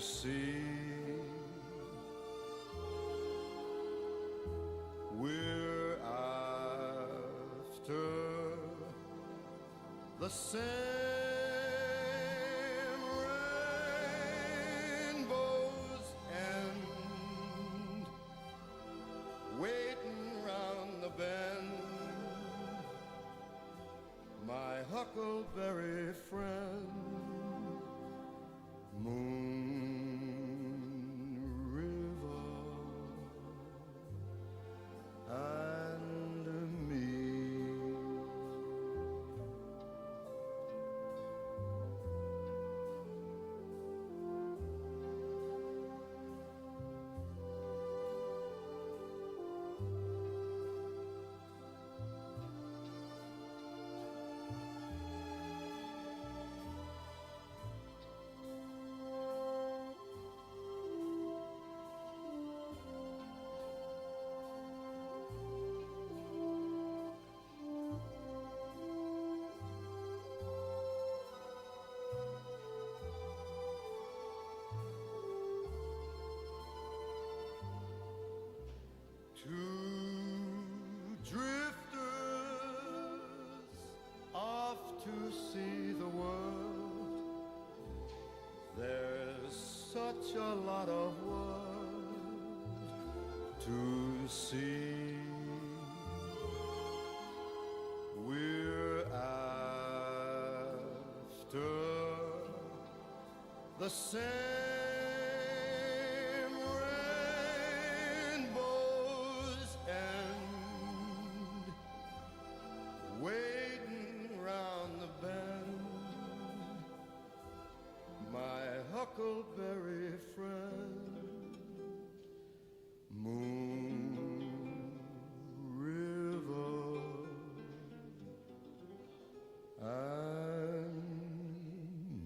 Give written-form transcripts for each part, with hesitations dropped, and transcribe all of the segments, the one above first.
See, we're after the same rainbow's end, waiting round the bend, my huckleberry friend, Moon River and me. Two drifters off to see the world. There's such a lot of world to see. We're after the same rainbow's end, waiting round the bend, my huckleberry friend, Moon River and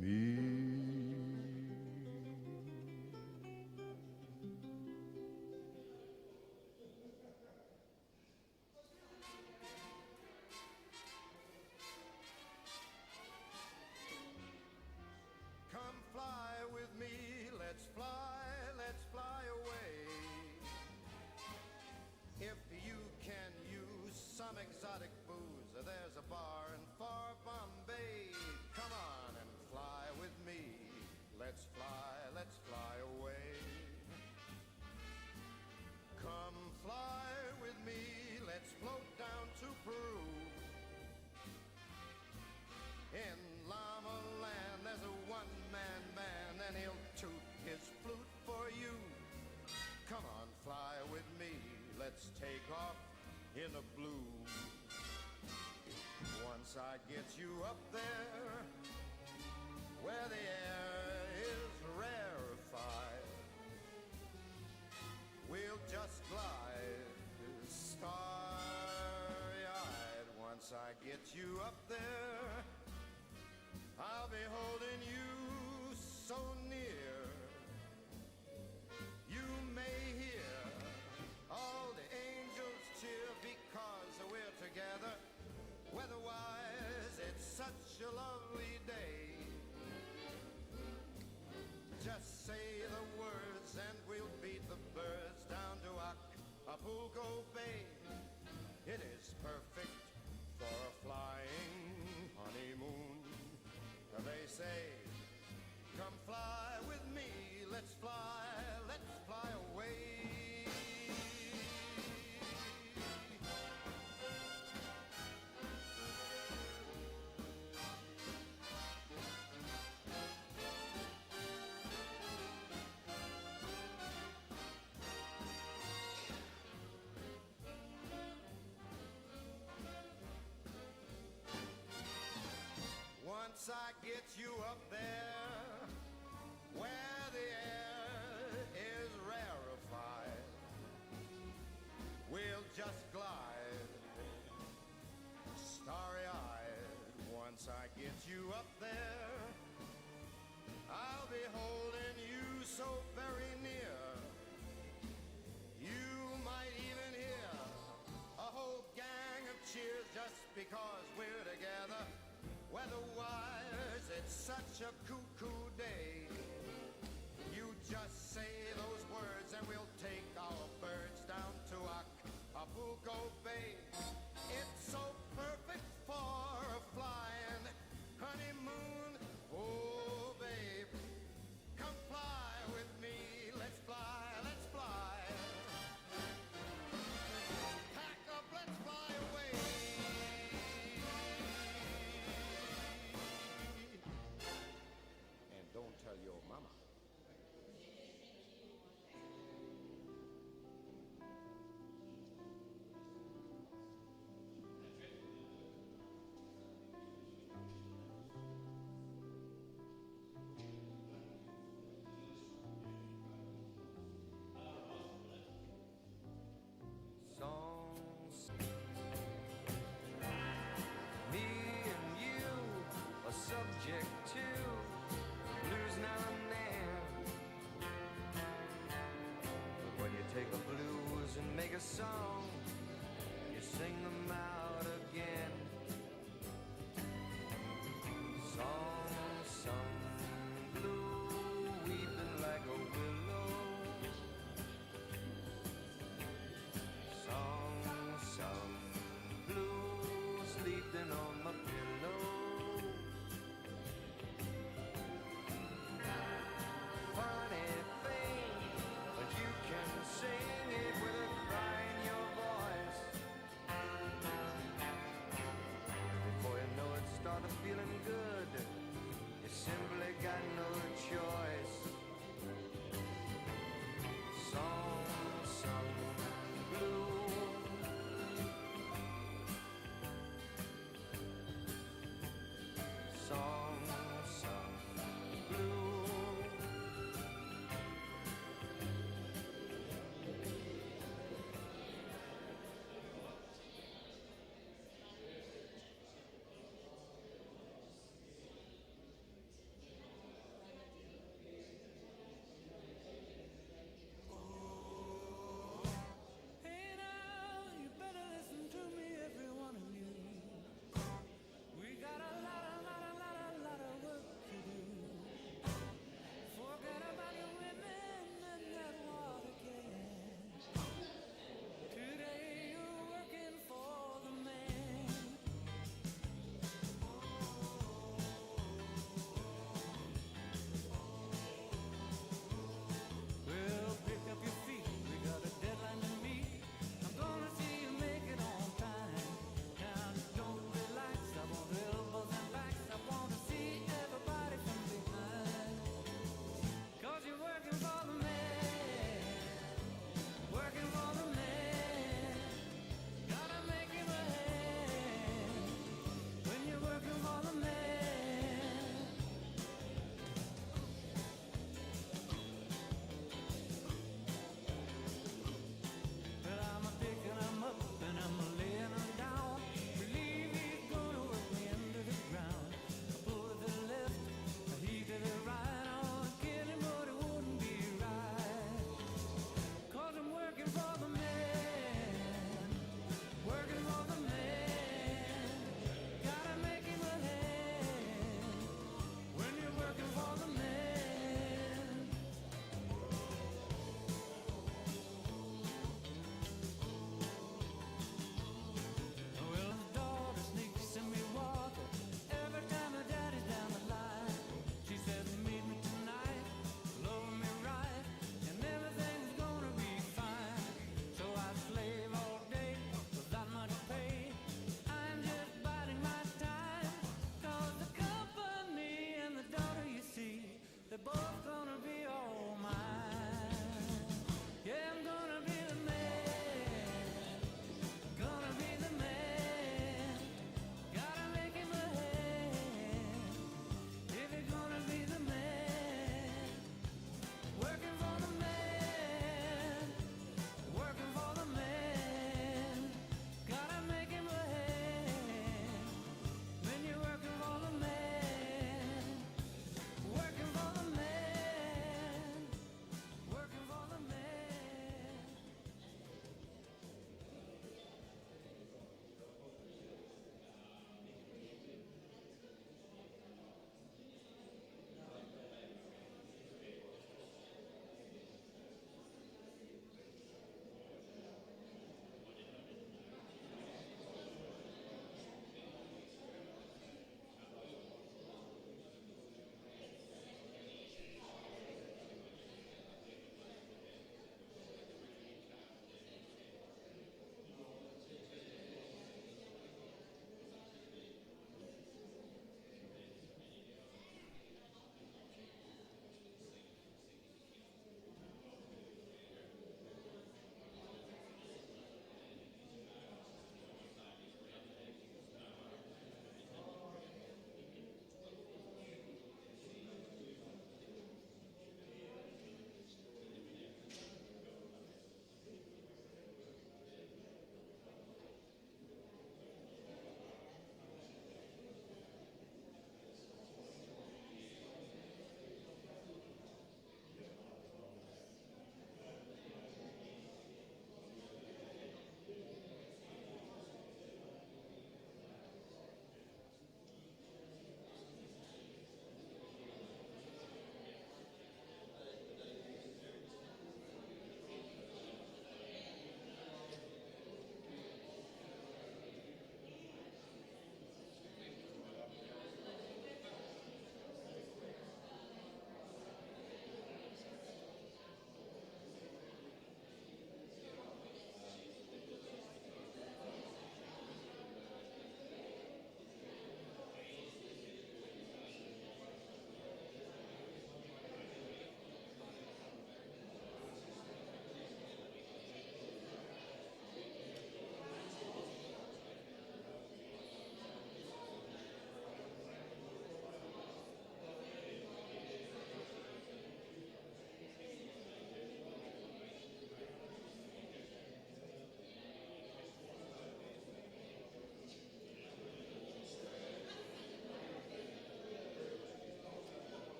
me. Come fly with me, let's fly away. If you can use some exotic booze, there's a bar in far Bombay. Come on and fly with me, let's fly away. Come fly with me, let's float down to Peru. In Llama Land, there's a one-man band, and he'll toot his flute for you. Come on, fly with me, let's take off in the blue. Once I get you up there, where the air is rarefied, we'll just glide starry-eyed. Once I get you up there, I'll be holding you so near. You may hear all the angels cheer because we're together. Weather-wise, it's such a lovely day. Just say the words and we'll beat the birds down to Acapulco Bay. It is perfect for a flying honeymoon. They say, come fly with me, let's fly away. Once I get you up there, where the air is rarefied, we'll just glide starry-eyed. Once I get you up there, I'll be holding you so very near. You might even hear a whole gang of cheers just because we're together. Weather-wise, it's such a cuckoo day. a song, you sing them out again. Song sung blue, weeping like a willow. Song sung blue, sleeping on my pillow. Funny thing, but you can sing it with a cry in your voice.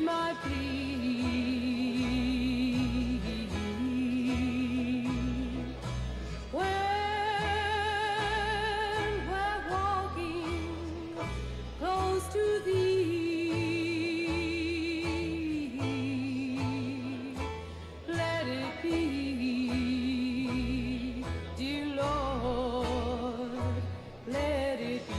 my plea. When we're walking close to thee, let it be, dear Lord, let it be.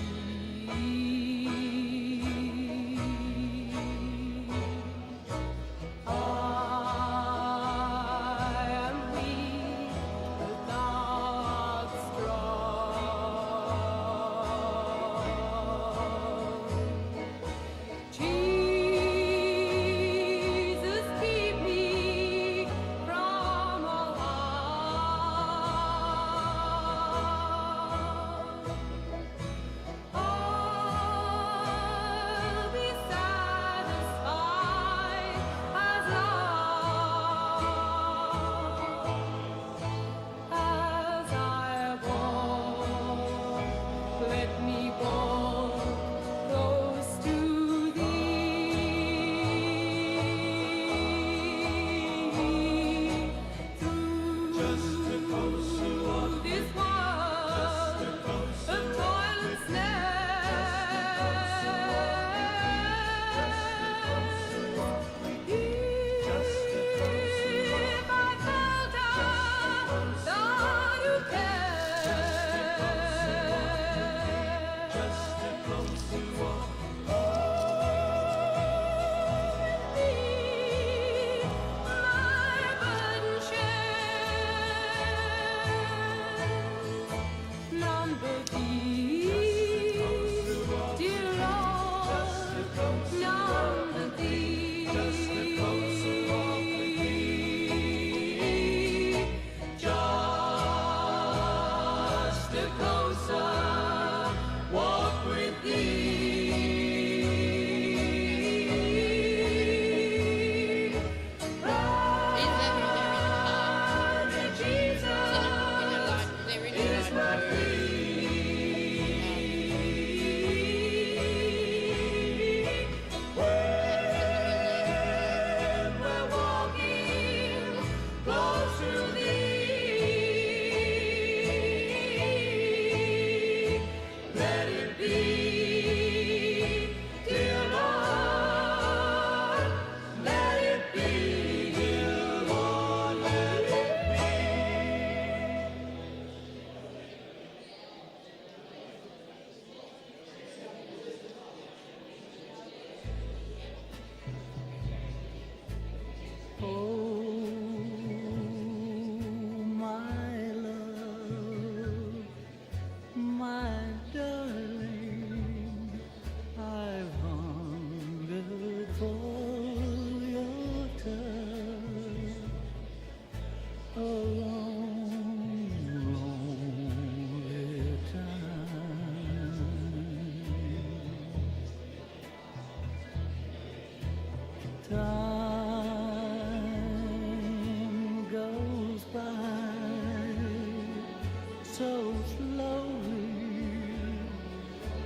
Time goes by so slowly,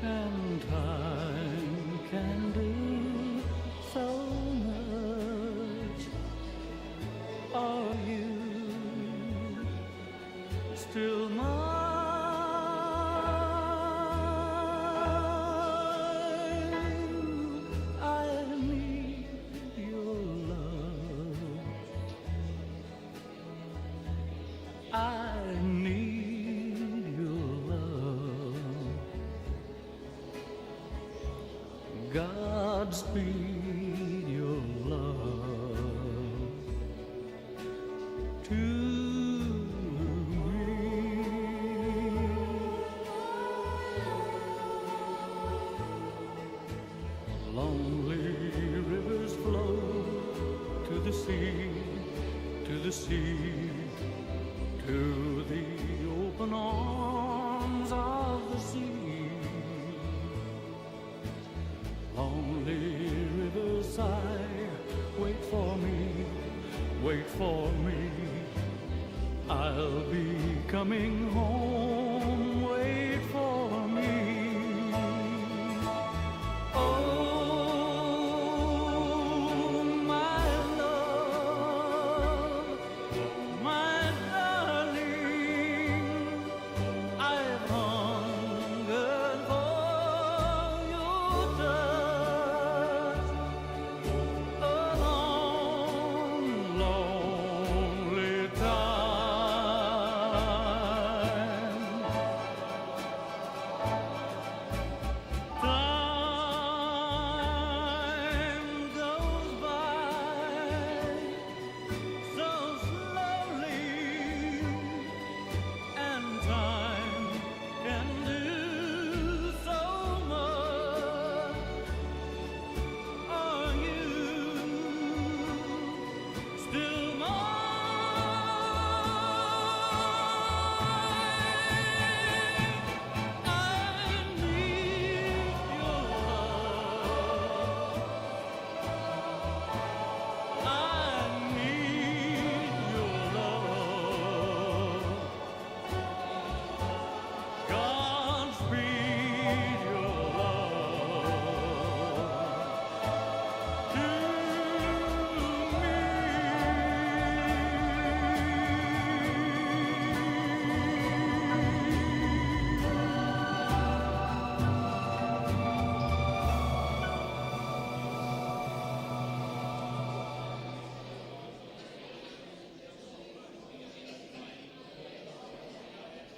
and time can do so much. Are you still mine? I need your love. Godspeed your love to me. Lonely rivers flow to the sea, to the sea, to the open arms of the sea. Lonely rivers sigh, wait for me, wait for me. I'll be coming home, wait for me. Oh,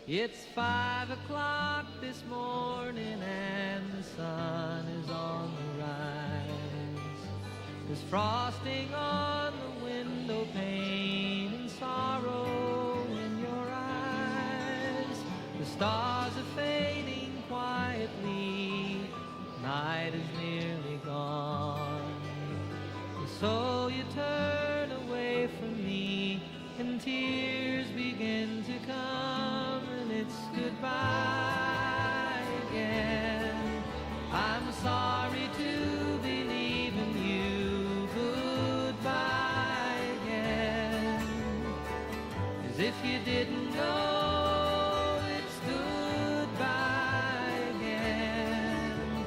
It's 5 o'clock this morning and the sun is on the rise. There's frosting on the window pane and sorrow in your eyes. The stars are fading quietly, night is nearly gone. And so you turn away from me and tears begin to come, and it's goodbye again. I'm sorry to believe in you, goodbye again. As if you didn't know it's goodbye again.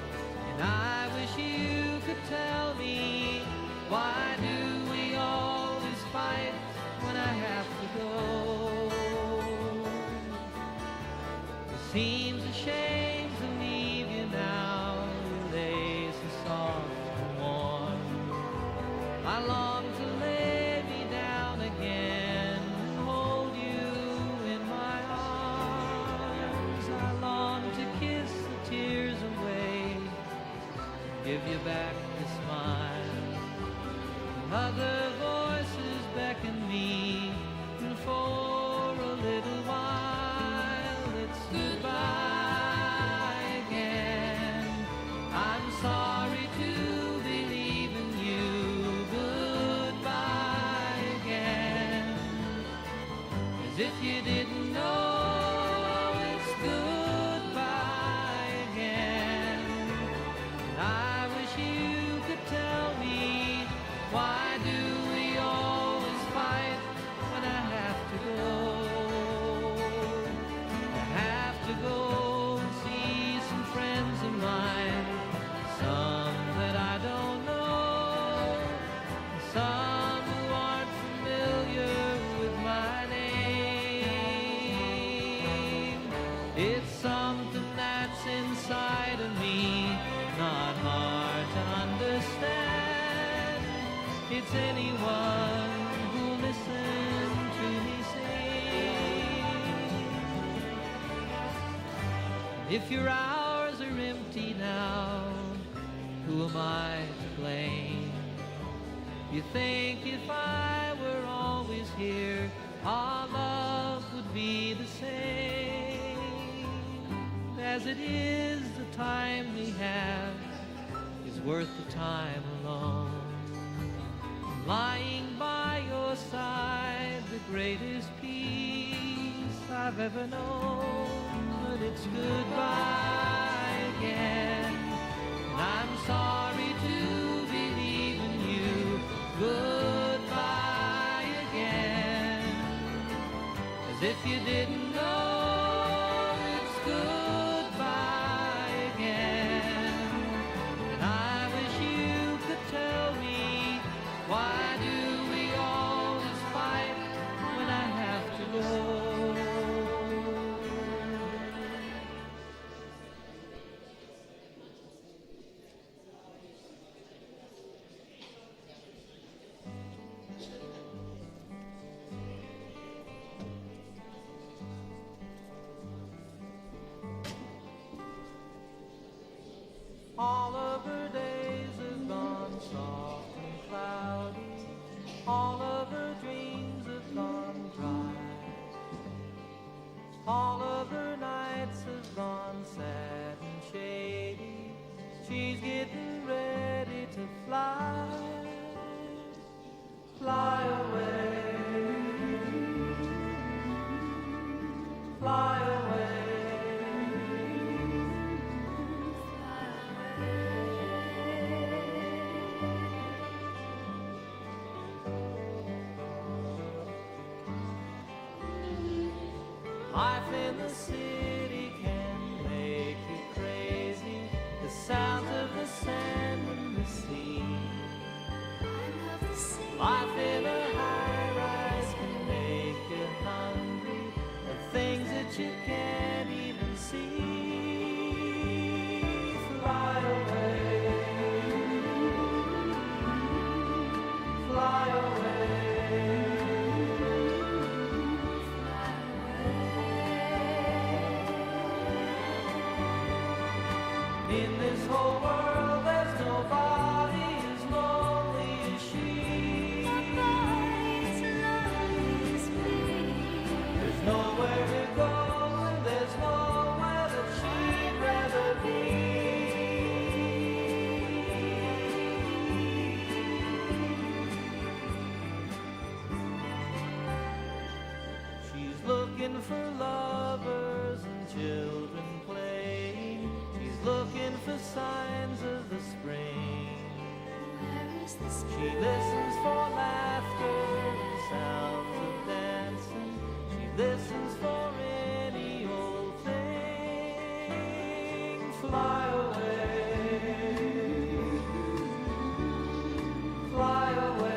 And I wish you could tell me, why do we always fight when I have to go? It seems a shame to leave you now, your lace is soft and warm. I long to lay me down again and hold you in my arms. I long to kiss the tears away, give you back the smile. Other voices beckon me, and for a little while it's goodbye again. I'm sorry to believe in you, goodbye again. As if you didn't know it's goodbye again. And I wish you could tell me, why do we always fight when I have to go? I have to go and see some friends of mine, some that I don't know, some who aren't familiar with my name. It's something that's inside of me, not hard to understand. It's anyone who'll listen to me sing. If your hours are empty now, who am I to blame? You think if I were always here, our love would be the same. As it is, the time we have is worth the time alone. Lying by your side, the greatest peace I've ever known. But it's goodbye again. And I'm sorry to believe in you, goodbye again. As if you didn't know it's goodbye again. And I wish you could tell me, why do we always fight when I have to go? All of her days have gone soft and cloudy, all of her dreams have gone dry, all of her nights have gone sad and shady. She's getting ready to fly, fly away, fly away. Life in the city can make you crazy, the sound of the sand and the sea. Life in a high-rise can make you hungry, the things that you can't even see. Fly away, fly away. whole world there's nobody as lonely as she. Nobody's lonely as me. There's nowhere to go and there's nowhere that she'd rather be. She's looking for lovers and children playing. She's looking for signs of the spring. Where is the She spring? listens for laughter and sounds of dancing. She listens for any old thing. Fly away, fly away.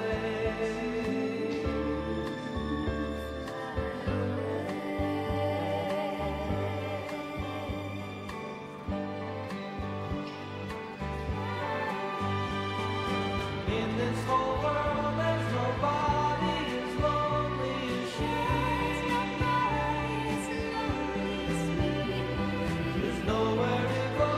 In this whole world, there's nobody as lonely as she. Nobody's lonely as me. There's nowhere to go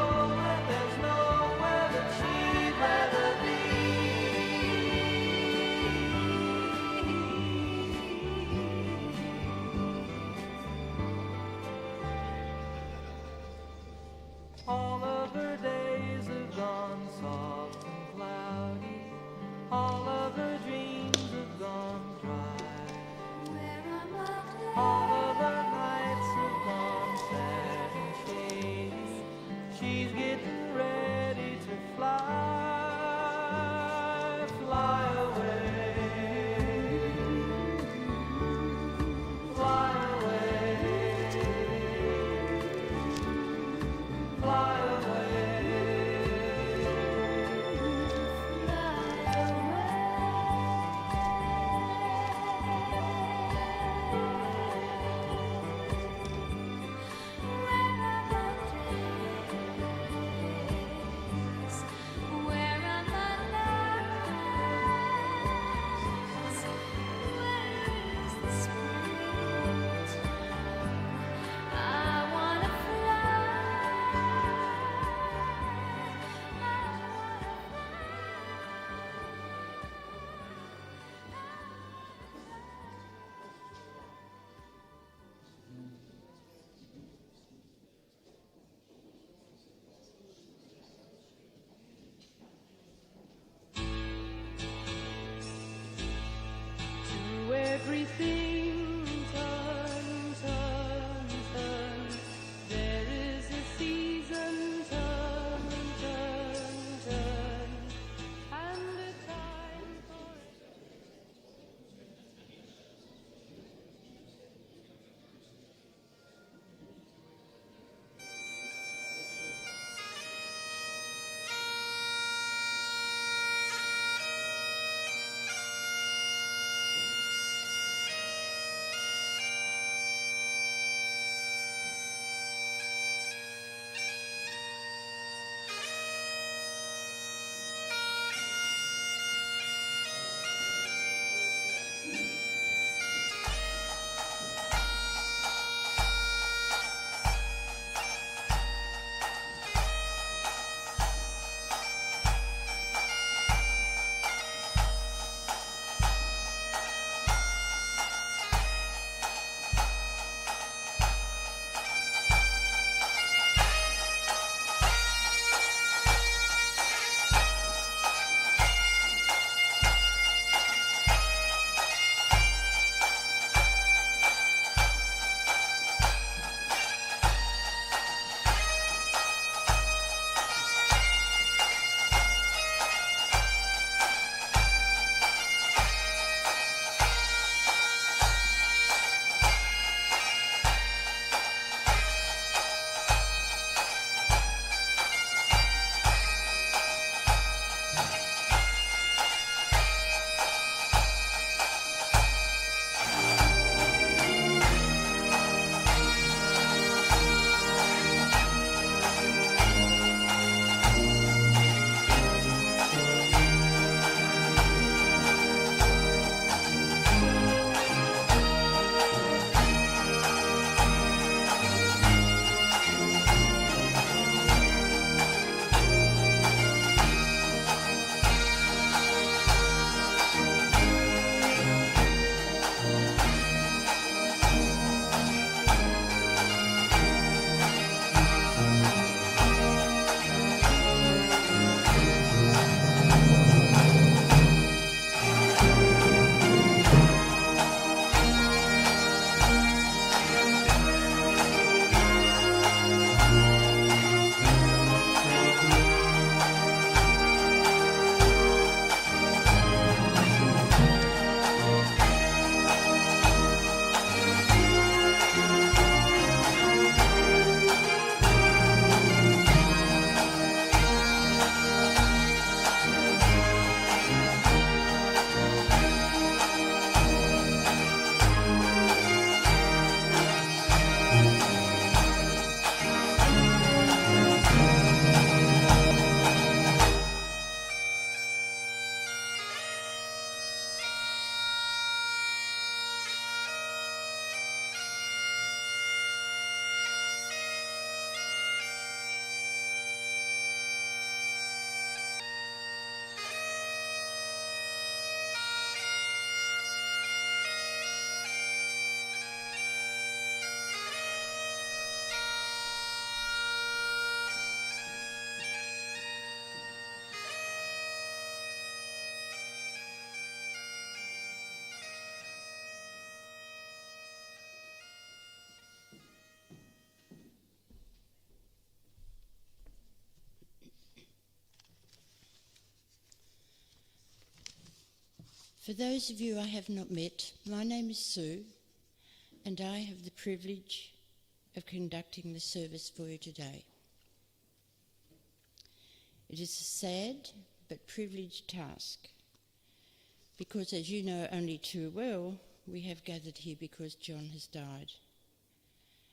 For those of you I have not met, my name is Sue, and I have the privilege of conducting the service for you today. It is a sad but privileged task, because as you know only too well, we have gathered here because John has died,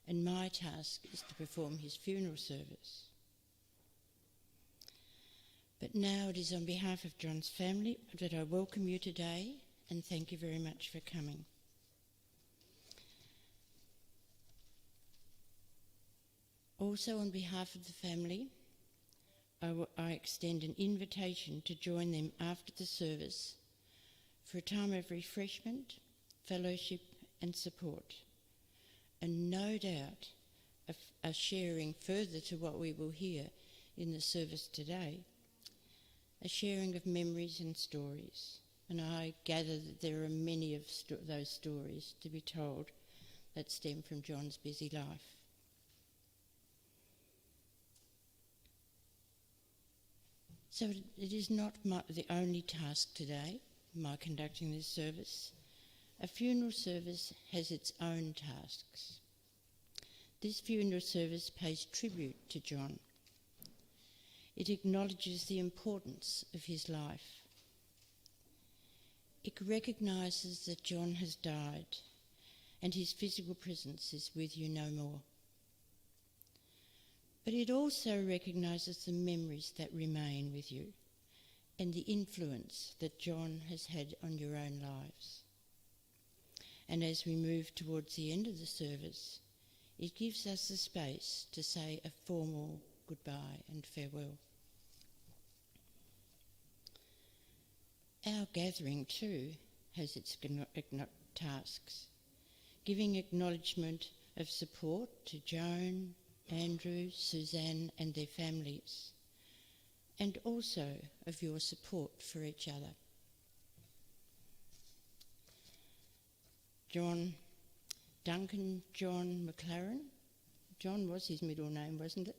and my task is to perform his funeral service. But now it is on behalf of John's family that I welcome you today and thank you very much for coming. Also on behalf of the family, I extend an invitation to join them after the service for a time of refreshment, fellowship and support, and no doubt a sharing further to what we will hear in the service today, a sharing of memories and stories. And I gather that there are many of those stories to be told that stem from John's busy life. So it is not the only task today, my conducting this service. A funeral service has its own tasks. This funeral service pays tribute to John. It acknowledges the importance of his life. It recognises that John has died and his physical presence is with you no more. But it also recognises the memories that remain with you and the influence that John has had on your own lives. And as we move towards the end of the service, it gives us the space to say a formal goodbye and farewell. Our gathering too has its tasks, giving acknowledgement of support to Joan, Andrew, Suzanne and their families, and also of your support for each other. Duncan John McLaren. John was his middle name, wasn't it?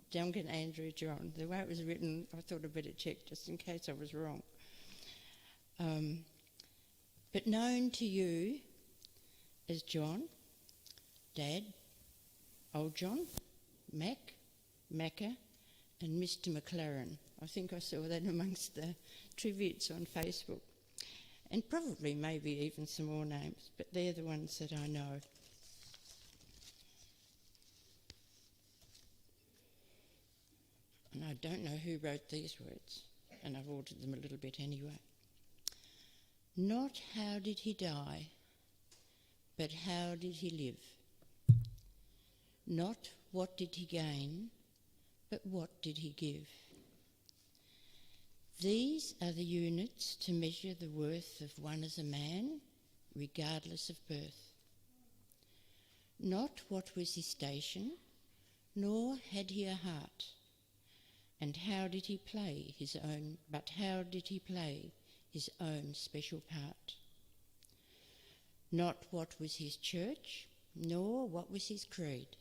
Duncan Andrew John. The way it was written, I thought I'd better check just in case I was wrong. But known to you as John, Dad, Old John, Mac, Macca, and Mr. McLaren. I think I saw that amongst the tributes on Facebook. And probably maybe even some more names, but they're the ones that I know. And I don't know who wrote these words, and I've altered them a little bit anyway. Not how did he die, but how did he live? Not what did he gain, but what did he give? These are the units to measure the worth of one as a man, regardless of birth. Not what was his station, nor had he a heart, and how did he play his own special part. Not what was his church, nor what was his creed,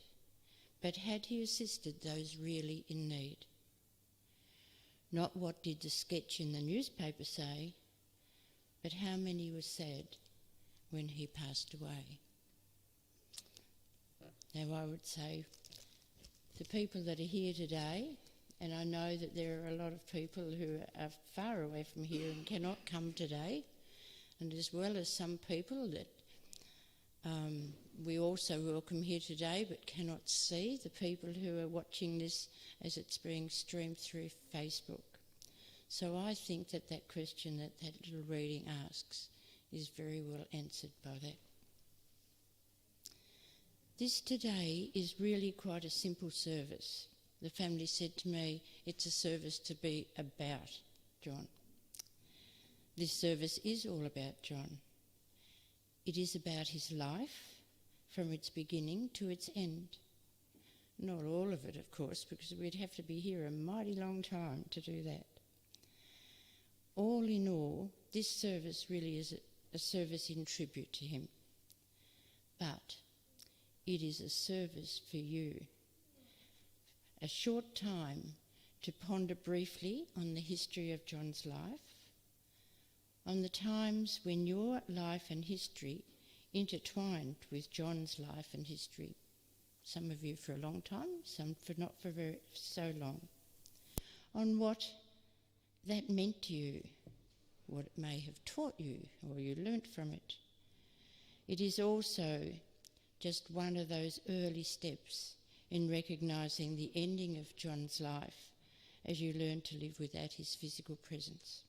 but had he assisted those really in need. Not what did the sketch in the newspaper say, but how many were sad when he passed away. Now I would say the people that are here today, and I know that there are a lot of people who are far away from here and cannot come today, and as well as some people that we also welcome here today but cannot see, the people who are watching this as it's being streamed through Facebook. So I think that that question that little reading asks is very well answered by that. This today is really quite a simple service. The family said to me, it's a service to be about John. This service is all about John. It is about his life from its beginning to its end. Not all of it, of course, because we'd have to be here a mighty long time to do that. All in all, this service really is a service in tribute to him. But it is a service for you. A short time to ponder briefly on the history of John's life, on the times when your life and history intertwined with John's life and history. Some of you for a long time, some for not for so long. On what that meant to you, what it may have taught you or you learnt from it. It is also just one of those early steps in recognising the ending of John's life as you learn to live without his physical presence.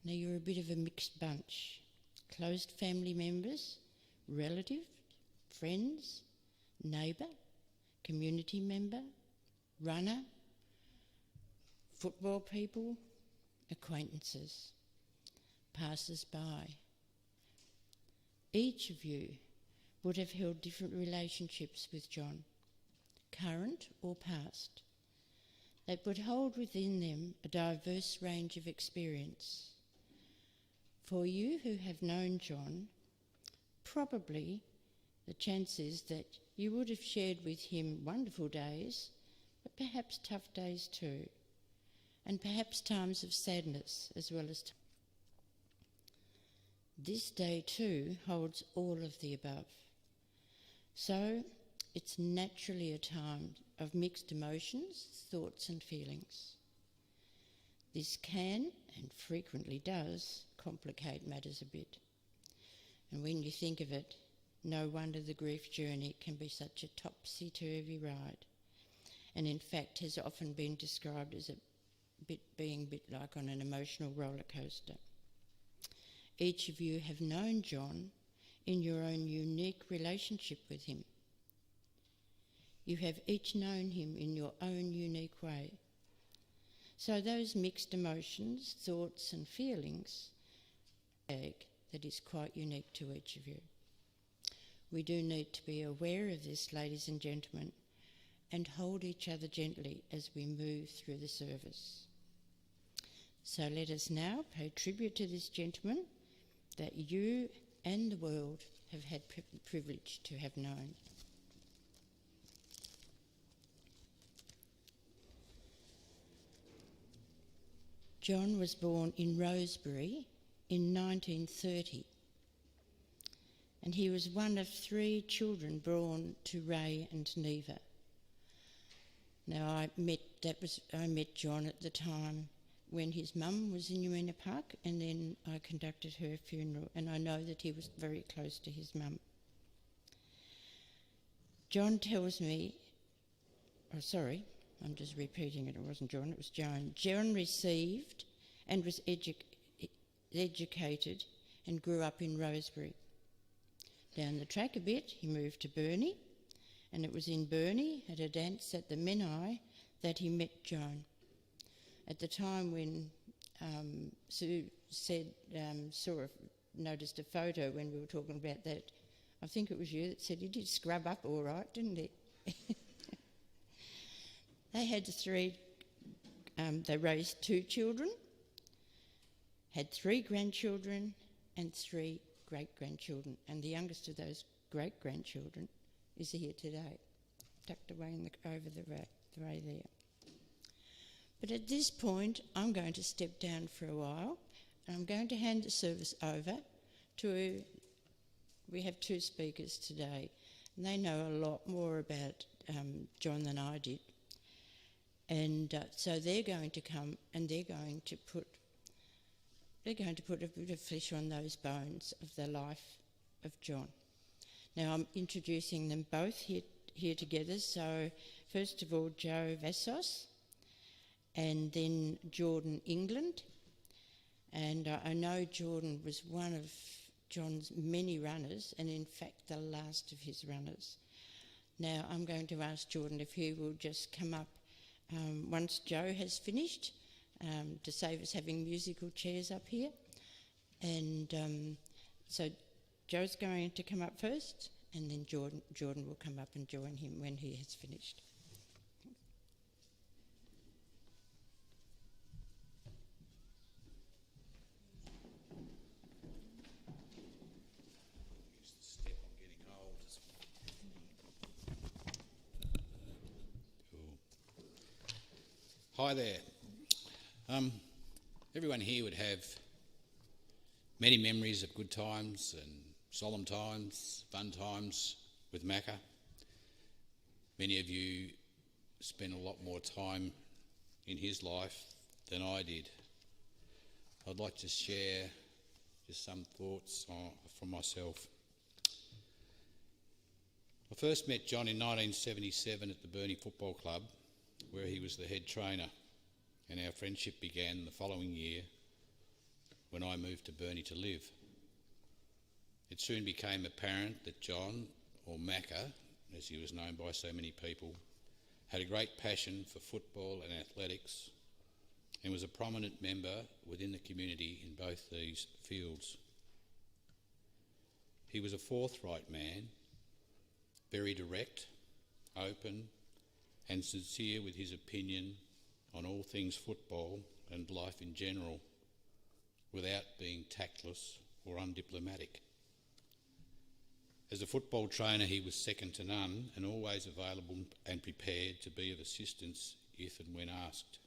Now you're a bit of a mixed bunch. Closed family members, relatives, friends, neighbour, community member, runner, football people, acquaintances, passers-by. Each of you would have held different relationships with John, current or past, that would hold within them a diverse range of experience. For you who have known John, probably the chance is that you would have shared with him wonderful days, but perhaps tough days too, and perhaps times of sadness as well as this day too holds all of the above. So it's naturally a time of mixed emotions, thoughts and feelings. This can, and frequently does, complicate matters a bit. And when you think of it, no wonder the grief journey can be such a topsy-turvy ride, and in fact has often been described as being a bit like on an emotional roller coaster. Each of you have known John in your own unique relationship with him. You have each known him in your own unique way. So those mixed emotions, thoughts and feelings, that is quite unique to each of you. We do need to be aware of this, ladies and gentlemen, and hold each other gently as we move through the service. So let us now pay tribute to this gentleman that you and the world have had privilege to have known. John was born in Rosebery in 1930, and he was one of 3 children born to Ray and Neva. Now I met John at the time when his mum was in Umina Park, and then I conducted her funeral, and I know that he was very close to his mum. John tells me, I'm just repeating it, it wasn't John, it was Joan. John received and was educated and grew up in Rosebery. Down the track a bit, he moved to Burnie, and it was in Burnie at a dance at the Menai that he met Joan. At the time when Sue said, noticed a photo when we were talking about that, I think it was you that said, he did scrub up all right, didn't he? They had they raised 2 children, had 3 grandchildren and 3 great-grandchildren, and the youngest of those great-grandchildren is here today, tucked away over the way there. But at this point, I'm going to step down for a while, and I'm going to hand the service over to, we have 2 speakers today, and they know a lot more about John than I did. And so they're going to come and they're going to put a bit of flesh on those bones of the life of John. Now I'm introducing them both here together. So first of all, Jarvis Oz, and then Jordan England. And I know Jordan was one of John's many runners, and in fact the last of his runners. Now I'm going to ask Jordan if he will just come up once Joe has finished, to save us having musical chairs up here. And so Joe's going to come up first, and then Jordan will come up and join him when he has finished. Hi there. Everyone here would have many memories of good times and solemn times, fun times with Macca. Many of you spent a lot more time in his life than I did. I'd like to share just some thoughts from myself. I first met John in 1977 at the Burnie Football Club, where he was the head trainer, and our friendship began the following year when I moved to Burnie to live. It soon became apparent that John, or Macca, as he was known by so many people, had a great passion for football and athletics and was a prominent member within the community in both these fields. He was a forthright man, very direct, open and sincere with his opinion on all things football and life in general, without being tactless or undiplomatic. As a football trainer, he was second to none and always available and prepared to be of assistance if and when asked.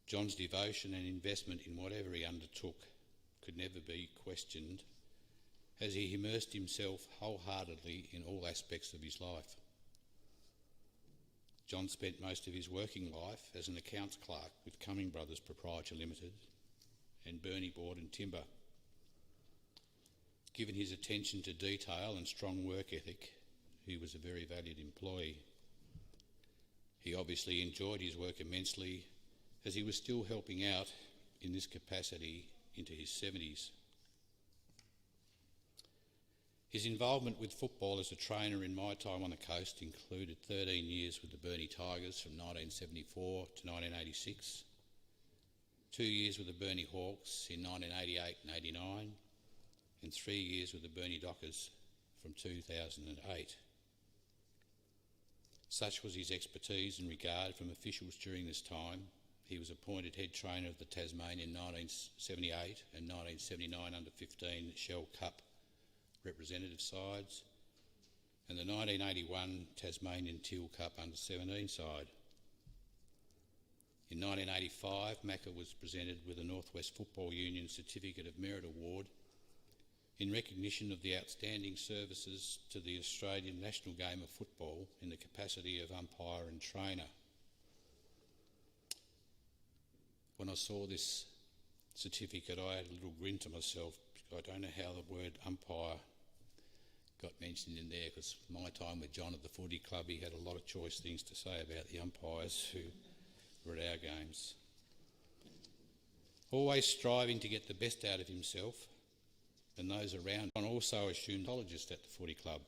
John's devotion and investment in whatever he undertook could never be questioned, as he immersed himself wholeheartedly in all aspects of his life. John spent most of his working life as an accounts clerk with Cumming Brothers Proprietary Limited and Burnie Board and Timber. Given his attention to detail and strong work ethic, he was a very valued employee. He obviously enjoyed his work immensely, as he was still helping out in this capacity into his 70s. His involvement with football as a trainer in my time on the coast included 13 years with the Burnie Tigers from 1974 to 1986, 2 years with the Burnie Hawks in 1988 and 89, and 3 years with the Burnie Dockers from 2008. Such was his expertise and regard from officials during this time. He was appointed head trainer of the Tasmanian in 1978 and 1979 under-15 Shell Cup representative sides, and the 1981 Tasmanian Teal Cup under-17 side. In 1985, Macca was presented with the North West Football Union Certificate of Merit Award in recognition of the outstanding services to the Australian national game of football in the capacity of umpire and trainer. When I saw this certificate, I had a little grin to myself. I don't know how the word umpire got mentioned in there, because my time with John at the footy club, he had a lot of choice things to say about the umpires who were at our games. Always striving to get the best out of himself and those around. John also assumed psychologist at the footy club.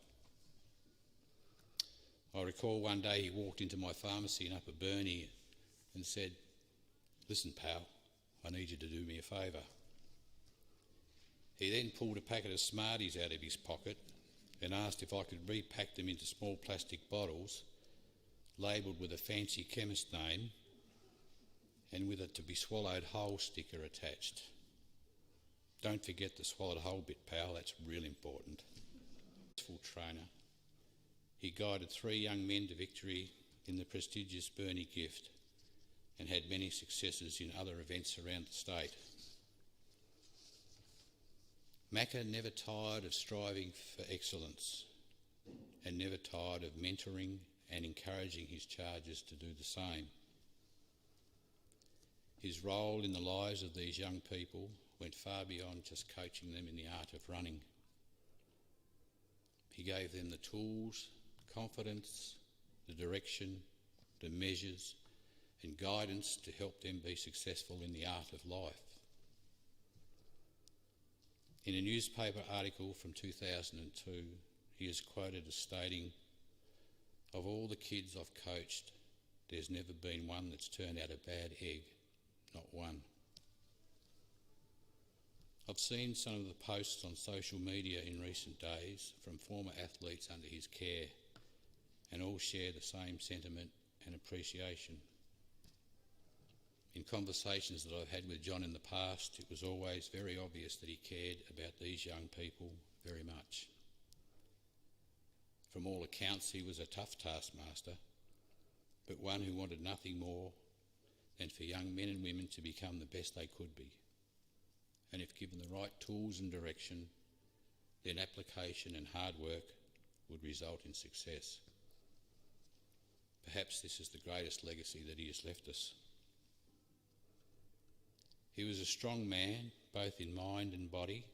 I recall one day he walked into my pharmacy in Upper Burnie and said, "Listen, pal, I need you to do me a favour." He then pulled a packet of Smarties out of his pocket and asked if I could repack them into small plastic bottles labelled with a fancy chemist name and with a to be swallowed whole sticker attached. Don't forget the swallowed whole bit, pal, that's real important. Full trainer. He guided 3 young men to victory in the prestigious Burnie Gift and had many successes in other events around the state. Macca never tired of striving for excellence and never tired of mentoring and encouraging his charges to do the same. His role in the lives of these young people went far beyond just coaching them in the art of running. He gave them the tools, confidence, the direction, the measures and guidance to help them be successful in the art of life. In a newspaper article from 2002, he is quoted as stating, "Of all the kids I've coached, there's never been one that's turned out a bad egg, not one." I've seen some of the posts on social media in recent days from former athletes under his care, and all share the same sentiment and appreciation. In conversations that I've had with John in the past, it was always very obvious that he cared about these young people very much. From all accounts, he was a tough taskmaster, but one who wanted nothing more than for young men and women to become the best they could be. And if given the right tools and direction, then application and hard work would result in success. Perhaps this is the greatest legacy that he has left us. He was a strong man, both in mind and body.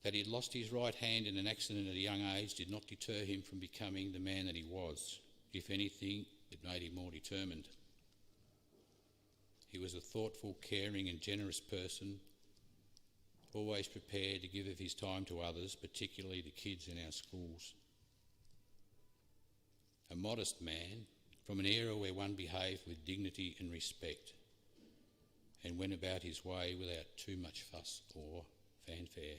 That he had lost his right hand in an accident at a young age did not deter him from becoming the man that he was. If anything, it made him more determined. He was a thoughtful, caring and generous person, always prepared to give of his time to others, particularly the kids in our schools. A modest man from an era where one behaved with dignity and respect and went about his way without too much fuss or fanfare.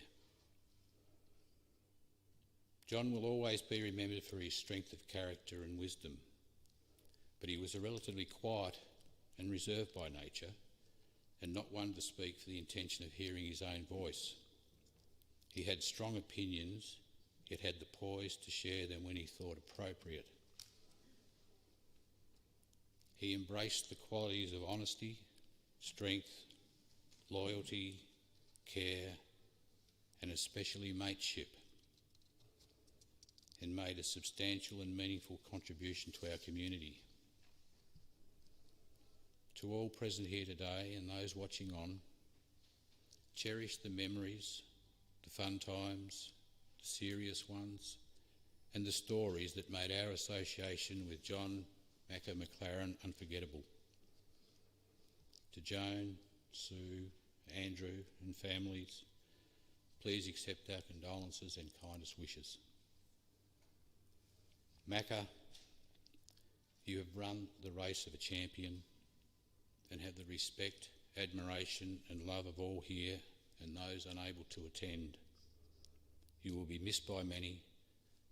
John will always be remembered for his strength of character and wisdom, but he was a relatively quiet and reserved by nature, and not one to speak for the intention of hearing his own voice. He had strong opinions, yet had the poise to share them when he thought appropriate. He embraced the qualities of honesty, strength, loyalty, care, and especially mateship, and made a substantial and meaningful contribution to our community. To all present here today and those watching on, cherish the memories, the fun times, the serious ones, and the stories that made our association with John Macca McLaren unforgettable. To Joan, Sue, Andrew and families, please accept our condolences and kindest wishes. Macca, you have run the race of a champion and have the respect, admiration and love of all here and those unable to attend. You will be missed by many,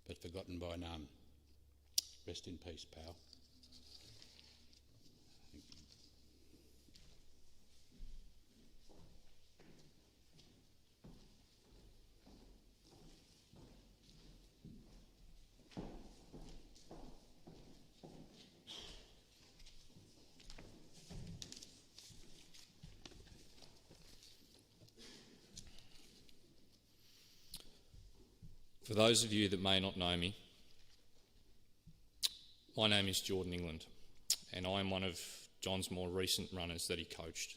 but forgotten by none. Rest in peace, pal. For those of you that may not know me, my name is Jordan England, and I am one of John's more recent runners that he coached.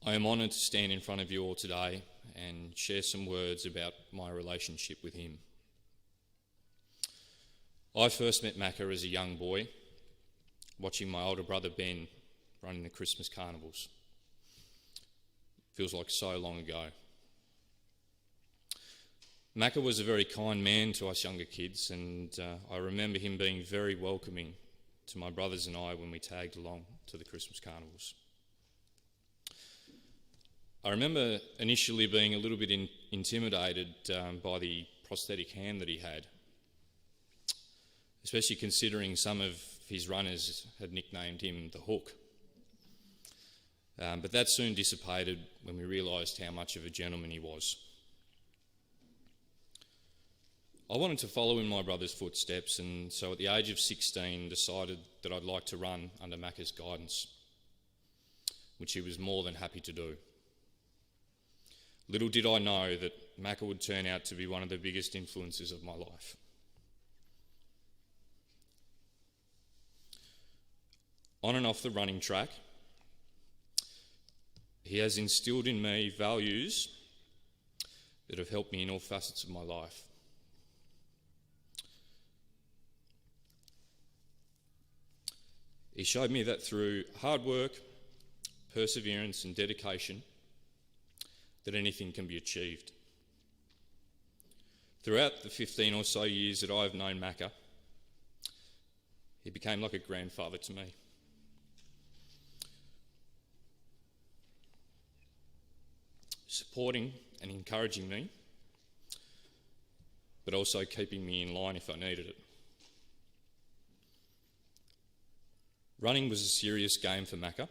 I am honoured to stand in front of you all today and share some words about my relationship with him. I first met Macca as a young boy, watching my older brother Ben running the Christmas carnivals. Feels like so long ago. Macca was a very kind man to us younger kids, and I remember him being very welcoming to my brothers and I when we tagged along to the Christmas carnivals. I remember initially being a little bit intimidated by the prosthetic hand that he had, especially considering some of his runners had nicknamed him the Hook. But that soon dissipated when we realised how much of a gentleman he was. I wanted to follow in my brother's footsteps, and so at the age of 16 decided that I'd like to run under Macca's guidance, which he was more than happy to do. Little did I know that Macca would turn out to be one of the biggest influences of my life. On and off the running track, he has instilled in me values that have helped me in all facets of my life. He showed me that through hard work, perseverance and dedication, that anything can be achieved. Throughout the 15 or so years that I've known Macca, he became like a grandfather to me. Supporting and encouraging me, but also keeping me in line if I needed it. Running was a serious game for Macca.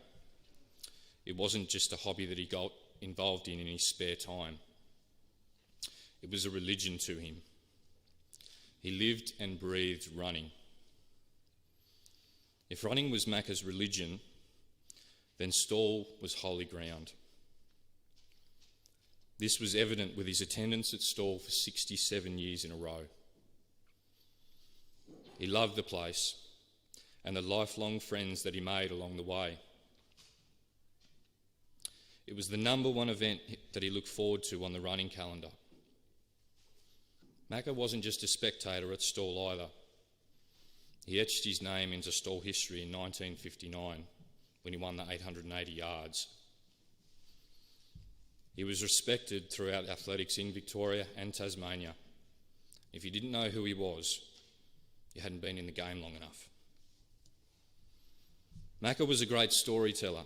It wasn't just a hobby that he got involved in his spare time. It was a religion to him. He lived and breathed running. If running was Macca's religion, then stall was holy ground. This was evident with his attendance at stall for 67 years in a row. He loved the place and the lifelong friends that he made along the way. It was the number one event that he looked forward to on the running calendar. Macca wasn't just a spectator at stall either. He etched his name into stall history in 1959 when he won the 880 yards. He was respected throughout athletics in Victoria and Tasmania. If you didn't know who he was, you hadn't been in the game long enough. Macca was a great storyteller.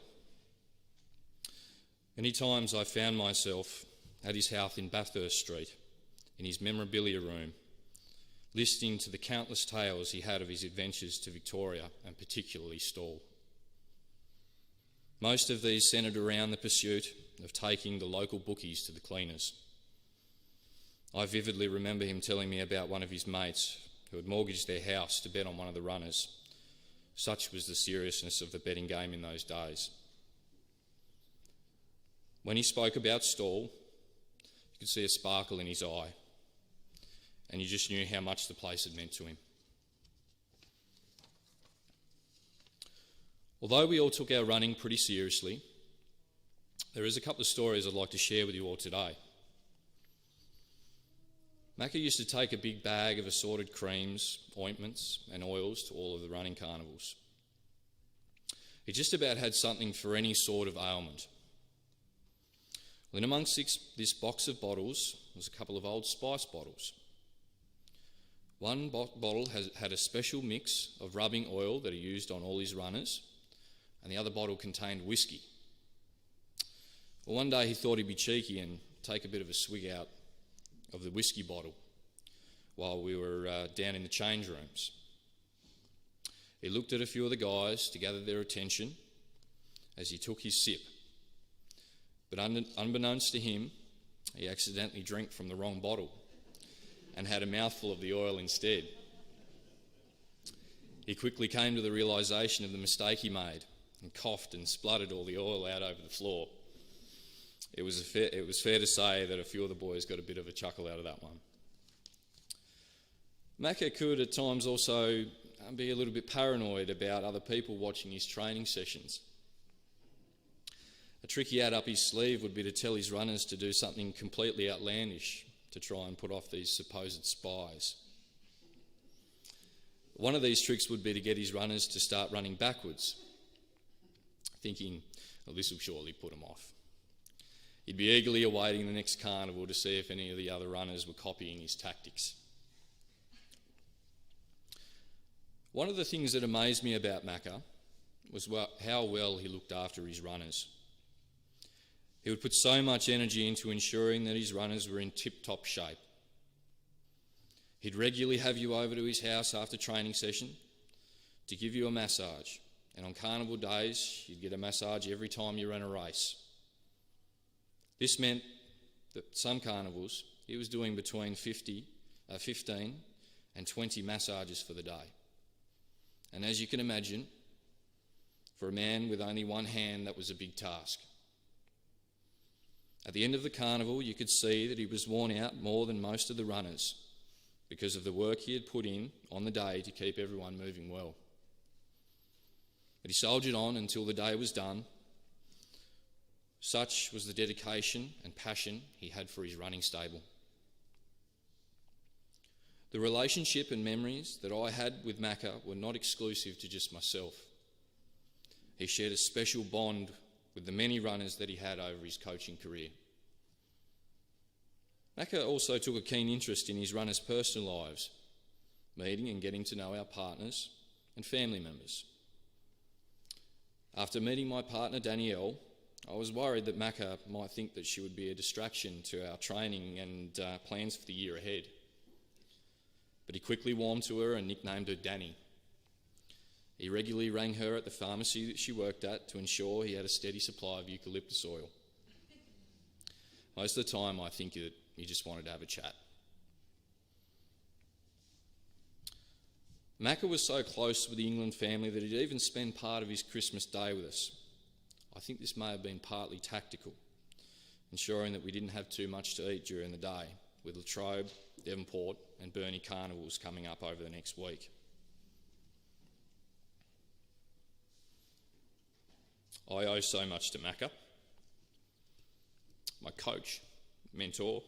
Many times I found myself at his house in Bathurst Street, in his memorabilia room, listening to the countless tales he had of his adventures to Victoria and particularly stall. Most of these centred around the pursuit of taking the local bookies to the cleaners. I vividly remember him telling me about one of his mates who had mortgaged their house to bet on one of the runners. Such was the seriousness of the betting game in those days. When he spoke about stall, you could see a sparkle in his eye, and you just knew how much the place had meant to him. Although we all took our running pretty seriously, there is a couple of stories I'd like to share with you all today. Macca used to take a big bag of assorted creams, ointments and oils to all of the running carnivals. He just about had something for any sort of ailment. Well, in amongst this box of bottles was a couple of Old Spice bottles. One bottle had a special mix of rubbing oil that he used on all his runners, and the other bottle contained whiskey. Well, one day he thought he'd be cheeky and take a bit of a swig out of the whiskey bottle while we were down in the change rooms. He looked at a few of the guys to gather their attention as he took his sip. But unbeknownst to him, he accidentally drank from the wrong bottle and had a mouthful of the oil instead. He quickly came to the realisation of the mistake he made and coughed and spluttered all the oil out over the floor. It was fair to say that a few of the boys got a bit of a chuckle out of that one. Macca could at times also be a little bit paranoid about other people watching his training sessions. A trick he had up his sleeve would be to tell his runners to do something completely outlandish to try and put off these supposed spies. One of these tricks would be to get his runners to start running backwards, thinking, well, this will surely put them off. He'd be eagerly awaiting the next carnival to see if any of the other runners were copying his tactics. One of the things that amazed me about Macca was how well he looked after his runners. He would put so much energy into ensuring that his runners were in tip-top shape. He'd regularly have you over to his house after training session to give you a massage, and on carnival days you'd get a massage every time you ran a race. This meant that some carnivals he was doing between 15 and 20 massages for the day. And as you can imagine, for a man with only one hand, that was a big task. At the end of the carnival, you could see that he was worn out more than most of the runners because of the work he had put in on the day to keep everyone moving well. But he soldiered on until the day was done. Such was the dedication and passion he had for his running stable. The relationship and memories that I had with Macca were not exclusive to just myself. He shared a special bond with the many runners that he had over his coaching career. Macca also took a keen interest in his runners' personal lives, meeting and getting to know our partners and family members. After meeting my partner Danielle, I was worried that Macca might think that she would be a distraction to our training and plans for the year ahead. But he quickly warmed to her and nicknamed her Danny. He regularly rang her at the pharmacy that she worked at to ensure he had a steady supply of eucalyptus oil. Most of the time, I think that he just wanted to have a chat. Macca was so close with the England family that he'd even spend part of his Christmas day with us. I think this may have been partly tactical, ensuring that we didn't have too much to eat during the day, with Latrobe, Devonport and Burnie carnivals coming up over the next week. I owe so much to Macca, my coach, mentor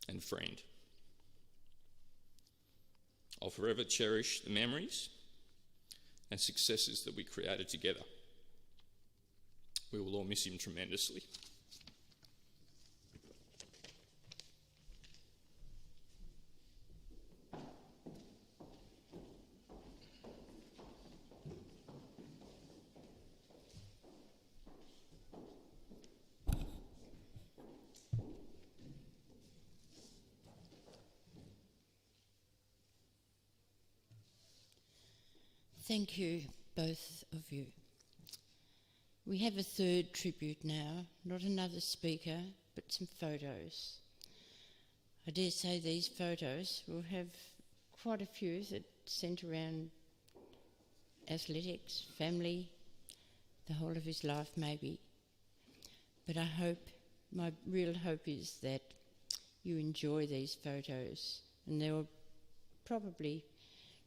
and friend. I'll forever cherish the memories and successes that we created together. We will all miss him tremendously. Thank you, both of you. We have a third tribute now, not another speaker, but some photos. I dare say these photos will have quite a few that centre around athletics, family, the whole of his life maybe. But I hope, my real hope is that you enjoy these photos, and they will probably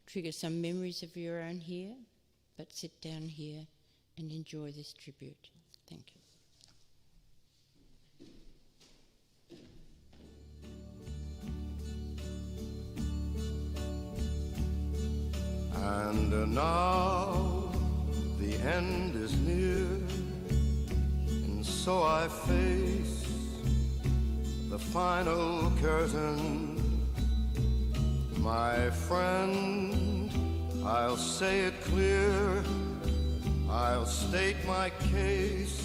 trigger some memories of your own here, but sit down here and enjoy this tribute. Thank you. And now the end is near, and so I face the final curtain. My friend, I'll say it clear, I'll state my case,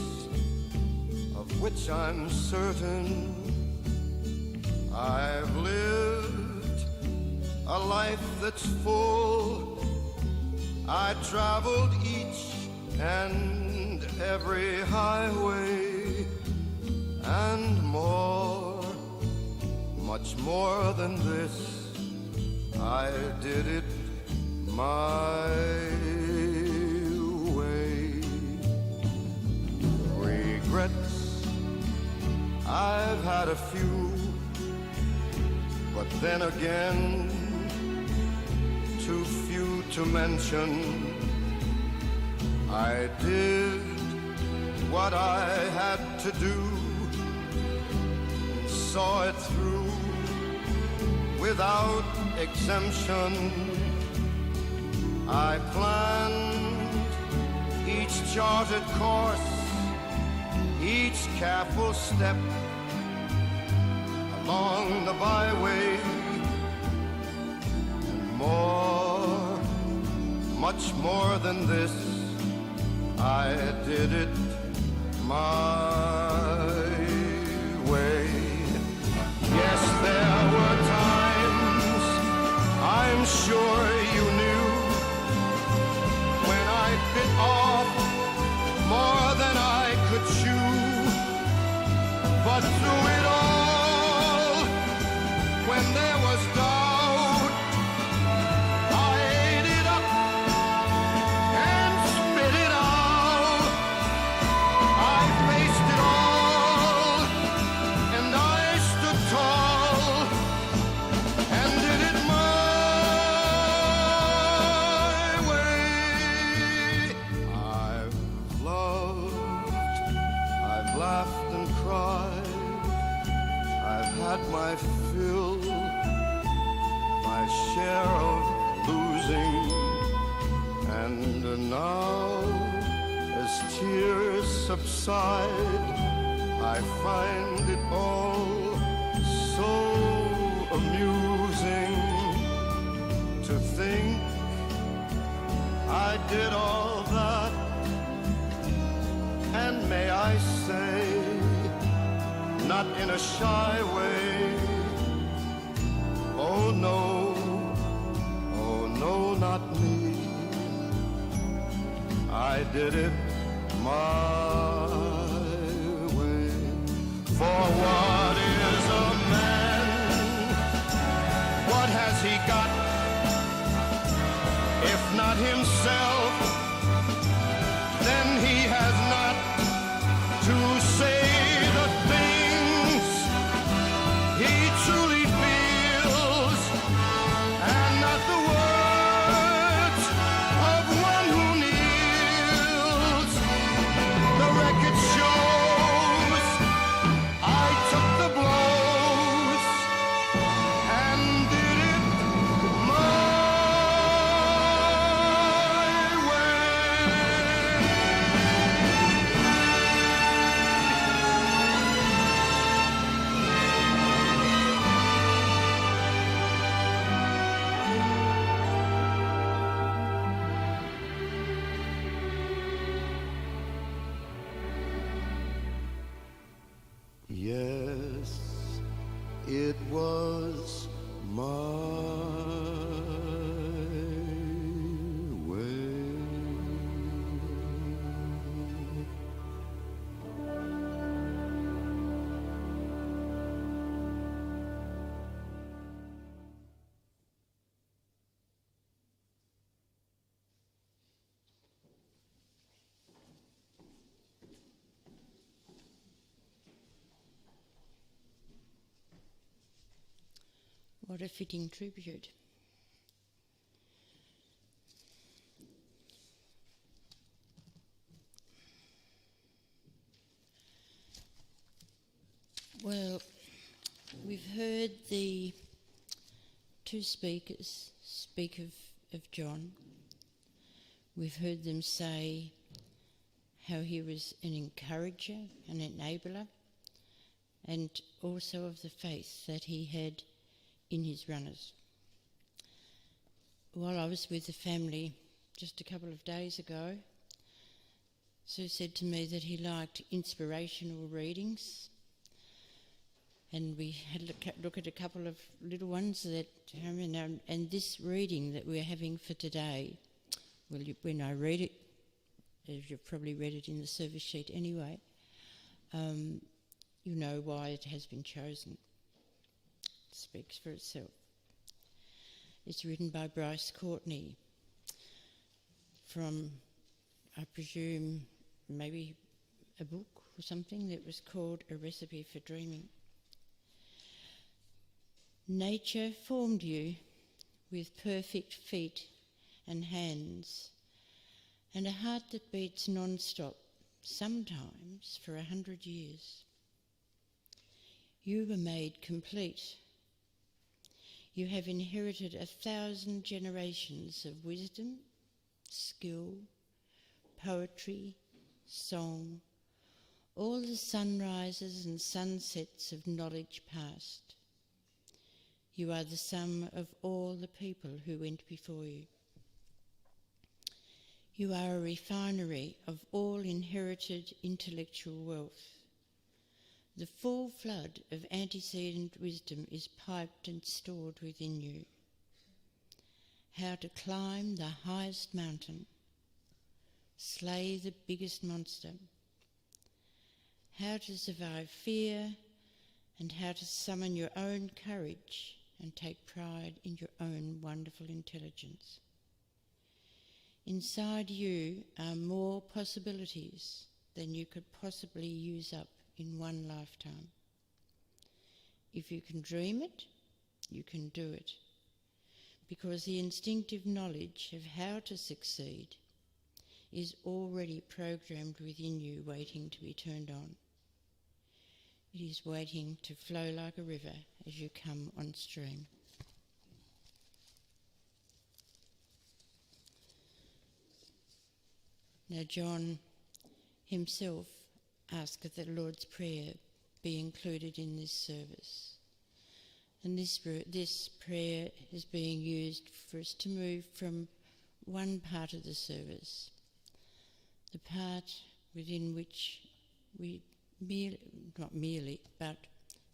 of which I'm certain. I've lived a life that's full. I traveled each and every highway, and more, much more than this, I did it my way. Regrets, I've had a few, but then again, too few to mention. I did what I had to do, and saw it through without exemption. I planned each charted course, each careful step along the byway, and more, much more than this, I did it my way. Yes, there were times, I'm sure you knew, when I bit off more than I could chew. But through it all, when there was doubt, I ate it up and spit it out. I faced it all, and I stood tall, and did it my way. I've loved, I've laughed and cried, I've had my fill, my share of losing, and now, as tears subside, I find it all so amusing to think I did all that, and may I say, not in a shy way. Oh no, not me. I did it my way. For what is a man? What has he got? What a fitting tribute. Well, we've heard the two speakers speak of John. We've heard them say how he was an encourager, an enabler, and also of the faith that he had in his runners. While I was with the family just a couple of days ago, Sue said to me that he liked inspirational readings, and we had a look at a couple of little ones that, and this reading that we're having for today, well, when I read it, as you've probably read it in the service sheet anyway, you know why it has been chosen. It speaks for itself. It's written by Bryce Courtney from, I presume, maybe a book or something that was called A Recipe for Dreaming. Nature formed you with perfect feet and hands, and a heart that beats non-stop, sometimes for 100 years. You were made complete. You have inherited 1,000 generations of wisdom, skill, poetry, song, all the sunrises and sunsets of knowledge past. You are the sum of all the people who went before you. You are a refinery of all inherited intellectual wealth. The full flood of antecedent wisdom is piped and stored within you. How to climb the highest mountain, slay the biggest monster, how to survive fear, and how to summon your own courage and take pride in your own wonderful intelligence. Inside you are more possibilities than you could possibly use up in one lifetime. If you can dream it, you can do it, because the instinctive knowledge of how to succeed is already programmed within you, waiting to be turned on. It is waiting to flow like a river as you come on stream. Now, John himself asked that the Lord's Prayer be included in this service. And this prayer is being used for us to move from one part of the service, the part within which we not merely, but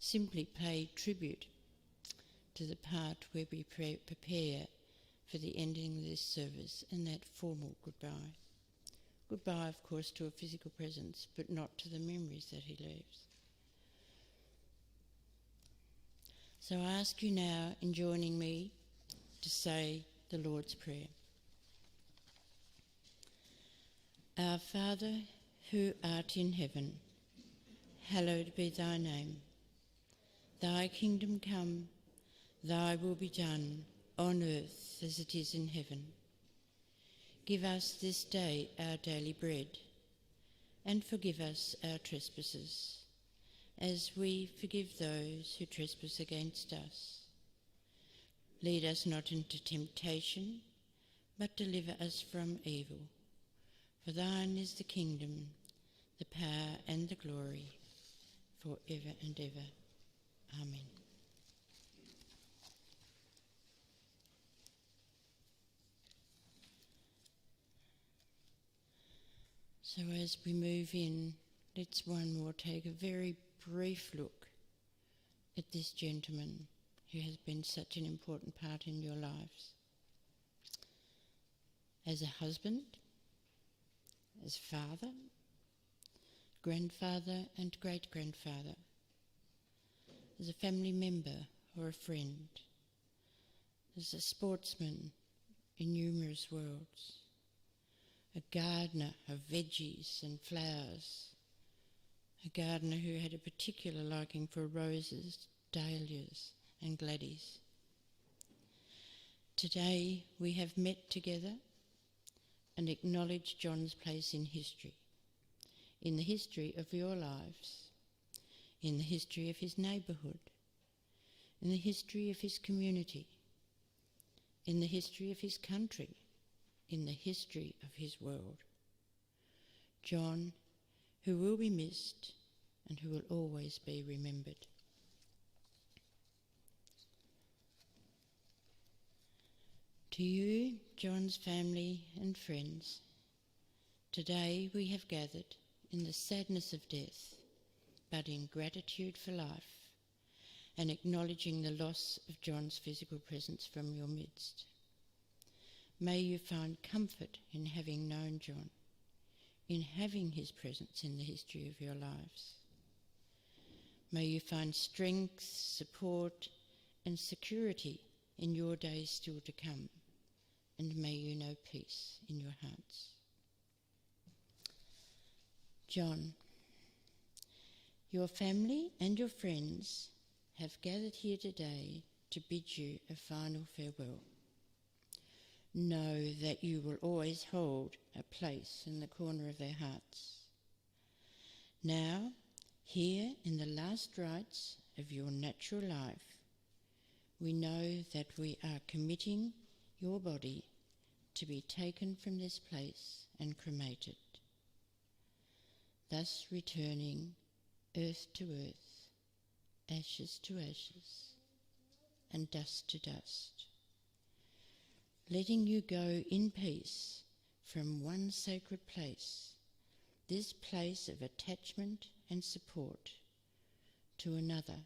simply pay tribute to the part where we prepare for the ending of this service and that formal goodbye. Goodbye, of course, to a physical presence, but not to the memories that he leaves. So I ask you now, in joining me, to say the Lord's Prayer. Our Father, who art in heaven, hallowed be thy name. Thy kingdom come, thy will be done, on earth as it is in heaven. Give us this day our daily bread, and forgive us our trespasses, as we forgive those who trespass against us. Lead us not into temptation, but deliver us from evil. For thine is the kingdom, the power and the glory, for ever and ever. Amen. So as we move in, let's one more take a very brief look at this gentleman who has been such an important part in your lives. As a husband, as father, grandfather and great-grandfather, as a family member or a friend, as a sportsman in numerous worlds, a gardener of veggies and flowers, a gardener who had a particular liking for roses, dahlias and gladdies, Today we have met together and acknowledged John's place in the history of your lives, in the history of his neighbourhood, in the history of his community, in the history of his country, in the history of his world. John, who will be missed and who will always be remembered. To you, John's family and friends, today we have gathered in the sadness of death, but in gratitude for life and acknowledging the loss of John's physical presence from your midst. May you find comfort in having known John, in having his presence in the history of your lives. May you find strength, support and security in your days still to come, and may you know peace in your hearts. John, your family and your friends have gathered here today to bid you a final farewell. Know that you will always hold a place in the corner of their hearts. Now, here in the last rites of your natural life, we know that we are committing your body to be taken from this place and cremated, thus returning earth to earth, ashes to ashes, and dust to dust, letting you go in peace from one sacred place, this place of attachment and support, to another,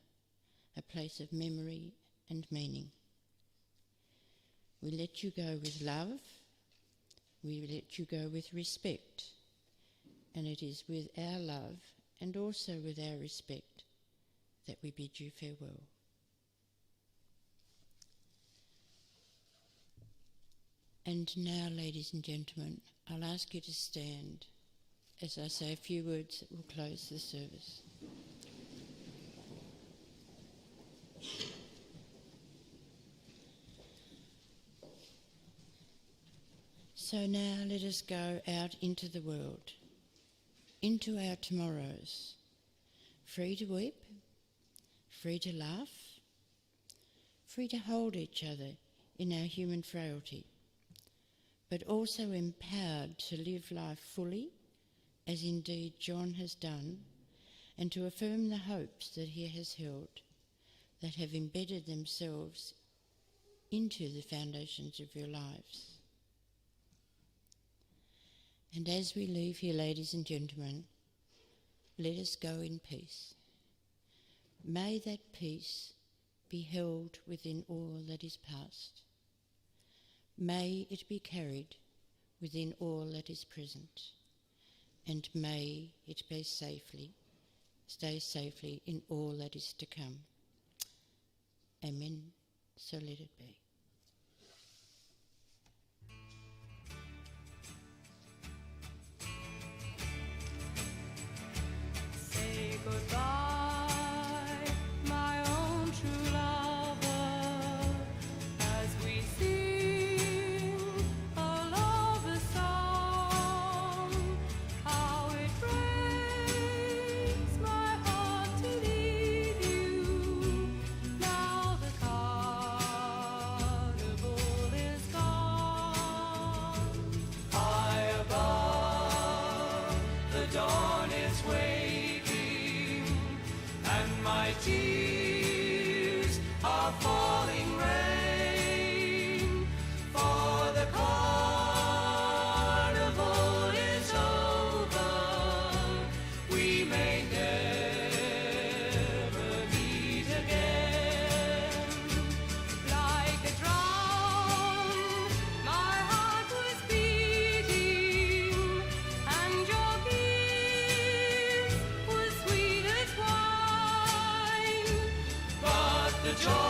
a place of memory and meaning. We let you go with love, we let you go with respect, and it is with our love and also with our respect that we bid you farewell. And now, ladies and gentlemen, I'll ask you to stand as I say a few words that will close the service. So now let us go out into the world, into our tomorrows, free to weep, free to laugh, free to hold each other in our human frailty, but also empowered to live life fully, as indeed John has done, and to affirm the hopes that he has held, that have embedded themselves into the foundations of your lives. And as we leave here, ladies and gentlemen, let us go in peace. May that peace be held within all that is past. May it be carried within all that is present. And may it stay safely in all that is to come. Amen. So let it be. Say goodbye, my own true lover, as we sing a lover's song. How it breaks my heart to leave you. Now the carnival is gone. High above, the dawn is waking, and my tears are falling rain. For the carnival is over, we may never meet again. Like a drum, my heart was beating, and your kiss was sweet as wine. But the joy